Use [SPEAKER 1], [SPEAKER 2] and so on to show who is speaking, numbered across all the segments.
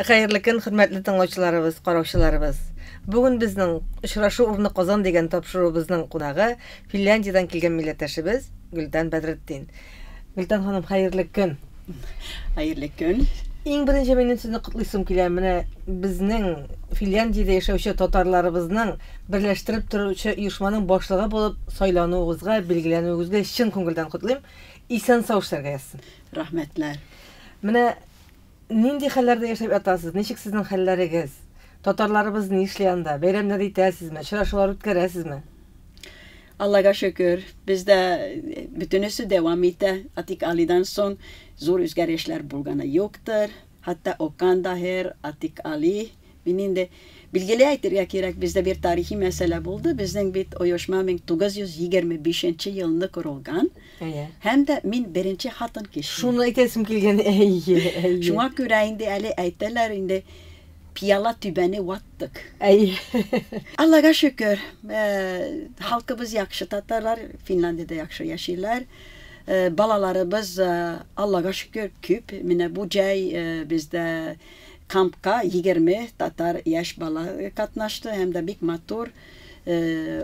[SPEAKER 1] Xeyirli gün, hürmetli dinleyicilerimiz, qarawçılarыбыз. Bugün bizning uchrashuv urni Qozon degan topshiruvimizning qo'nog'i Finlandiyadan kelgan millatdoshimiz Guldan Badriddin. Guldan xonim, xeyirli gün.
[SPEAKER 2] Xeyirli gün.
[SPEAKER 1] Eng birinchi men sizni qutlaysam keladi. Mana bizning Finlandiyada yashovchi tatarlarımızning birlashtirib turuvchi uyushmaning boshlig'i bo'lib saylanuvingizga, belgilanuvingizga chin ko'ngildan qutlayman. Eson sog'ishlarga yazsin.
[SPEAKER 2] Rahmetler.
[SPEAKER 1] Mana nindi hallarda yashab yotasiz? Nechik sizning hallaringiz? Tatarlarımız ne işleyende? Bayramlar yetasizmi? Uchrashuvlar o'tkazasizmi?
[SPEAKER 2] Allah'a şükür. Bizde bütünüsü devam etti. Atik Ali'den son zor özgürlükler bulgana yoktur. Hatta Okan daher Atik Ali. Benim de bilgili aytırga gerek bizde bir tarihi mesele buldu. Bizden bir uyuşma 1925 yılında kurulgan. Hem de min birinci hatın kişi.
[SPEAKER 1] Şunu aytasım kelgen.
[SPEAKER 2] Şuna göre indi Ali ayttılar indi. Piyala tübeni vattık. Allah'a şükür. Halkımız yakşı Tatarlar, Finlandiyada yakşı yaşıyorlar. Balalarımız Allah'a şükür küp. Mine bu cay bizde kampka 20 Tatar yaş bala katnaştı. Hem de bir matur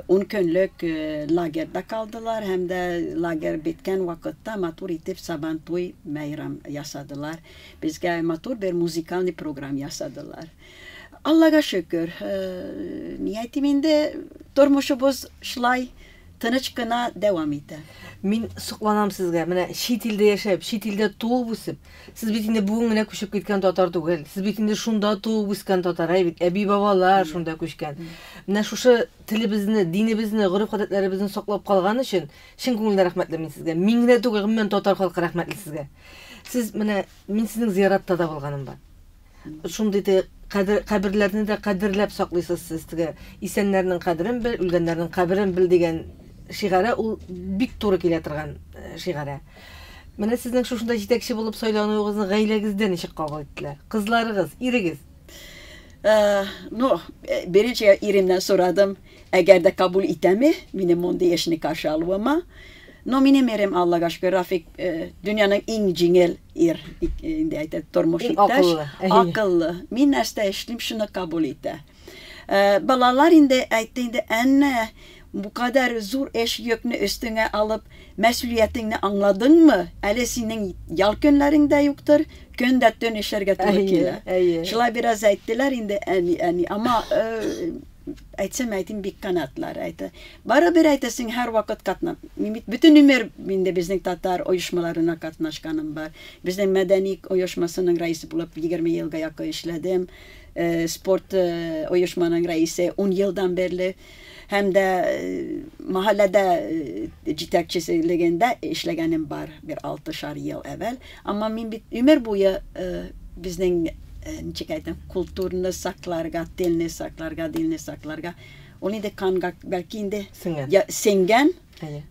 [SPEAKER 2] 10 günlük lagerde kaldılar. Hem de lager bitken vakitte matur itip sabantoy meyram yasadılar. Bizge matur bir müzikalni program yasadılar. Allah'a şükür. Niyetiminde durmuşumuz şlay tınıçkına devam etti.
[SPEAKER 1] Men suqlanam sizga. Mana chet elda yashab, chet elda tug'ib o'sib, siz bitinda bugungina ko'chib ketgan tatar tug'il. Siz bitinda shunda tug'ib o'sgan tatar, abi bobolar shunda ko'chgan. Mana shu tilimizni, dinimizni, urf-odatlarimizni saqlab qolgani uchun chin ko'ngildan rahmatlayman sizga. Mingda tug'im men tatar xalqi rahmatli sizga. Siz mana men sizning ziyoratda bo'lganim bor. Shunday qabrlarni da qadrlab saqlaysiz sizga. Esenlarning qadrin bil, o'lganlarning qabrin bil degan şiğara o bik to'g'ri kelaturgan şiğara. Mana sizning shunda yetakchi bo'lib saylanuvingizning gaylagizdan ish qoldilar. Qizlaringiz, erigiz.
[SPEAKER 2] No, birinchi erimdan so'radim, agar da kabul etami, mening monda yaşını qarshi oluvama. No, mening erim Allah'a şükür Rafik dünyanın en jingel indi aytadi, turmush etash, aqlli. Men narsa ishlim shuni kabul etdi. Balalar indi aytdi, anne bu kadar zor eş yükünü üstüne alıp mesuliyetini anladın mı? Hele senin yalkınlarında yoktur. Könde dönüşlerge Türkiye. Şöyle biraz ettiler indi ama aytım bir kanatlar aytı. Bara bir aytasın her vakit katna. Bütün ömür binde bizning Tatar uyuşmalarına katnaşkanım var. Bizning medeni uyuşmasının reisi bulup 20 yılga yakın işledim. Sport uyuşmanın reisi 10 yıldan beri. Hem de mahallede citekçiliginde işlegenim var bir 6'şar yıl evvel. Ama min bir ömür boyu bizning kulturni saklarga, dilni saklarga, onu da kanga belki inde sengen.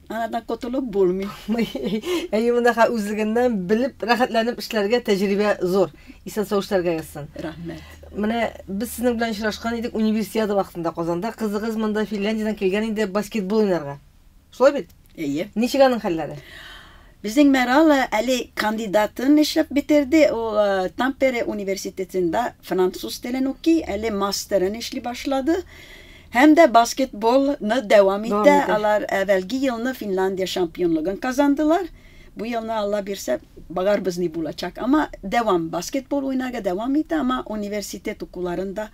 [SPEAKER 2] Anadan kurtulup bulmuyor.
[SPEAKER 1] Bundaqa o'zliginden bilip rahatlanıp işlerge tecrübe zor. İsa soğuşlarga yazsın.
[SPEAKER 2] Rahmet.
[SPEAKER 1] Mana biz sizin bilan uchrashgan edik universiada vaqtida Qozonda. Qizigiz menda Finlandiyadan kelgan edi basketbol o'ynarga. Shulay bit? Nechiganing hallari?
[SPEAKER 2] Bizning Meral Ali kandidatını ishlab bitirdi. O Tampere Üniversitesi'nde Fransız dilini okuy, Ali master'ını işli başladı. Hem de basketboluna devam etti. Alar evvelki yılını Finlandiya şampiyonluğunu kazandılar. Bu yılını Allah bilse bagar bizni bulacak ama devam basketbol oynarga devam etti ama üniversitet okullarında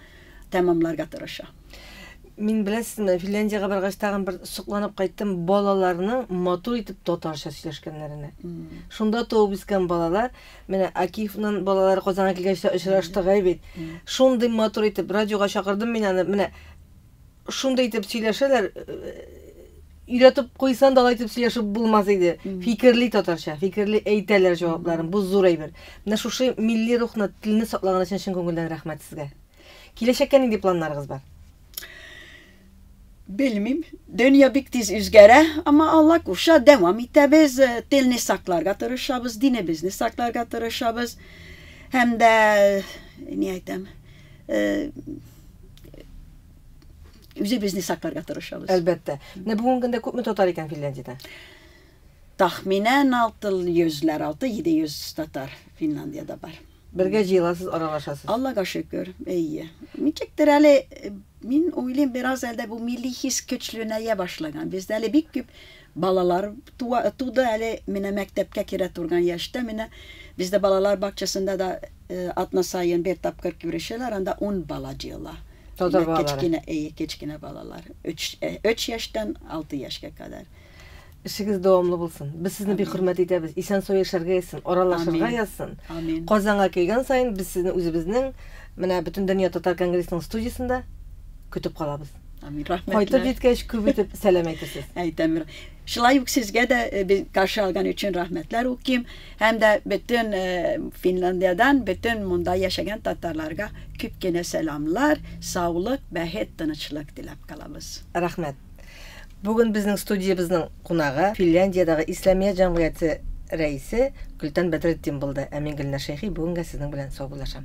[SPEAKER 2] tamamlarga tırışa.
[SPEAKER 1] Men bilasizmi, Finlandiyaga bargach tag'in bir suqlanib qaytdim bolalarning motor etib tatarcha so'zlashganlarini. Shunda tug'ib o'sgan bolalar, mana Akifning bolalari Qozonga kelganda uchrashdi g'aybet. Shunday motor etib radioga chaqirdim men mana shunday etib so'zlashalar. Üretip koysan da aytıp söyleyişip bulmaz idi. Fikirli tatarcha, fikirli eyteler cevaplarım. Bu zor bir. Mana şu milli ruhni, tilini saqlagan için chin ko'ngildan rahmat sizga. Kelешekka nende planlarınız var?
[SPEAKER 2] Bilmem. Dünya bir tiz üzgere ama Allah kuşa devam etti. Biz tilni saklarga tırışabız, dinimizni saklarga tırışabız. Hem de ne aytam? Üzerimizni saklarga tırışabız.
[SPEAKER 1] Elbette. Ne bugün günde köp mü tatar eken Finlandiyada?
[SPEAKER 2] Tahminen 600'ler 700 Tatar Finlandiyada var.
[SPEAKER 1] Birge jıyılasız, aralaşasız.
[SPEAKER 2] Allah'a şükür iyi. Miçektir hele min oyluyum biraz elde bu milli his güçlüğüne başlayan. Bizde hele bir küp balalar tuğda hele mine mektepke kire turgan yaşta mine bizde balalar bahçesinde de atna sayın bir tapkır küreşeler anda 10 balacıyla.
[SPEAKER 1] Totar balalar.
[SPEAKER 2] Keçkine balalar. 3 yaştan 6 yaşa kadar.
[SPEAKER 1] İşiniz doğumlu bulsun. Biz sizni bir hürmet ederiz. İsen soy yaşarga etsin, oralaşırga yazsın.
[SPEAKER 2] Amin.
[SPEAKER 1] Kozan'a kelgen sayın biz sizni özümüzün mine bütün Dünya Tatar Kongresi'nin stüdyosunda kütüp kalabız.
[SPEAKER 2] Amin. Rahmetler.
[SPEAKER 1] Hoyta bitkeş kübütüp selam etesiz.
[SPEAKER 2] Eytemir. Şılayık sizge de bir karşı algan için rahmetler okuyayım. Hem de bütün Finlandiya'dan bütün munda yaşayan Tatarlarga küpkene selamlar, sağlık ve het tanışlık dilep kalabız.
[SPEAKER 1] Rahmet. Bugün bizning studiyamızın konağı Finlandiyadagi İslamiye Cemiyeti reisi Gülten Bedrettin buldu. Emin Gülner Şeyhi bugün sizin bilen sağ bulaşam.